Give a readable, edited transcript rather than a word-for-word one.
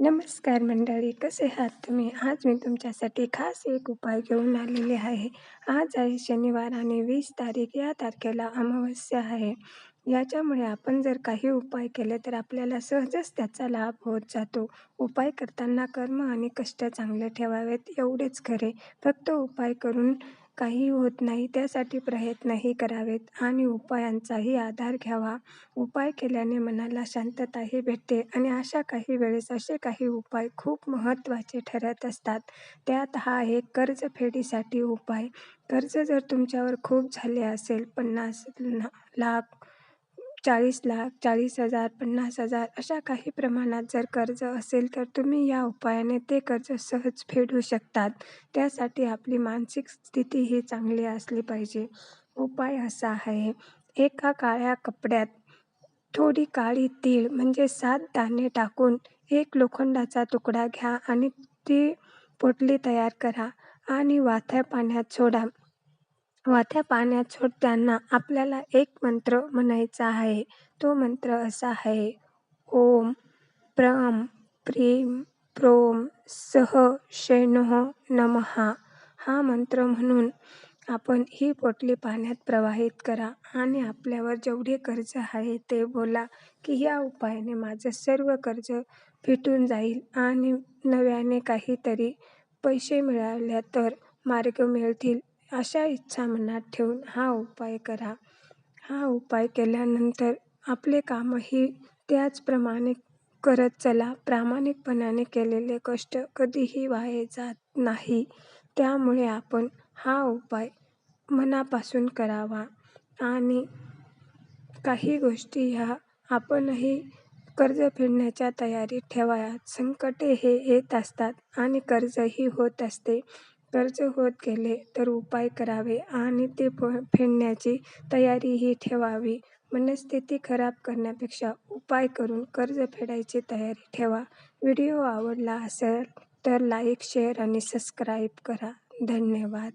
नमस्कार मंडळी, कसे आहात तुम्ही? आज मी तुमच्यासाठी खास एक उपाय घेऊन आलेले आहे. आज आहे शनिवार आणि 20 तारीख या तारखेला अमावस्या आहे. याच्यामुळे आपण जर काही उपाय केले तर आपल्याला सहजच त्याचा लाभ होत जातो. उपाय करताना कर्म आणि कष्ट चांगले ठेवावेत एवढेच खरे. फक्त उपाय करून काही होत नाही, त्यासाठी प्रयत्नही करावेत आणि उपायांचाही आधार घ्यावा. उपाय केल्याने मनाला शांतताही भेटते आणि अशा काही वेळेस असे काही उपाय खूप महत्त्वाचे ठरत असतात. त्यात हा एक कर्जफेडीसाठी उपाय. कर्ज जर तुमच्यावर खूप झाले असेल, 50 लाख, 40 लाख, 40,000, 50,000 अशा काही प्रमाणात जर कर्ज असेल तर तुम्ही या उपायाने ते कर्ज सहज फेडू शकतात. त्यासाठी आपली मानसिक स्थिती ही चांगली असली पाहिजे. उपाय असा आहे, एका काळ्या कपड्यात थोडी काळी तीळ म्हणजे 7 दाणे टाकून एक लोखंडाचा तुकडा घ्या आणि ती पोटली तयार करा आणि वाथ्या पाण्यात सोडा. वाथ्या पाण्यात सोडताना आपल्याला एक मंत्र म्हणायचा आहे. तो मंत्र असा आहे, ओम प्रं प्रीं प्रों सः शैनोः नमः. हा मंत्र म्हणून आपण ही पोटली पाण्यात प्रवाहित करा आणि आपल्यावर जेवढे कर्ज आहे ते बोला की या उपायाने माझं सर्व कर्ज फिटून जाईल आणि नव्याने काहीतरी पैसे मिळाले तर मार्ग मिळतील, अशा इच्छा मनात ठेवून हा उपाय करा. हा उपाय केल्यानंतर आपले कामही त्याचप्रमाणे करत चला. प्रामाणिकपणाने केलेले कष्ट कधीही वाया जात नाही. त्यामुळे आपण हा उपाय मनापासून करावा आणि काही गोष्टी ह्या आपणही कर्ज फेडण्याच्या तयारीत ठेवाव्यात. संकटे हे येत असतात आणि कर्जही होत असते. कर्ज होत गेले तर उपाय करावे आणि ते फेडण्याची तयारीही ठेवावी. मनस्थिती खराब करण्यापेक्षा उपाय करून कर्ज फेडायची तयारी ठेवा. व्हिडिओ आवडला असेल तर लाईक, शेअर आणि सबस्क्राईब करा. धन्यवाद.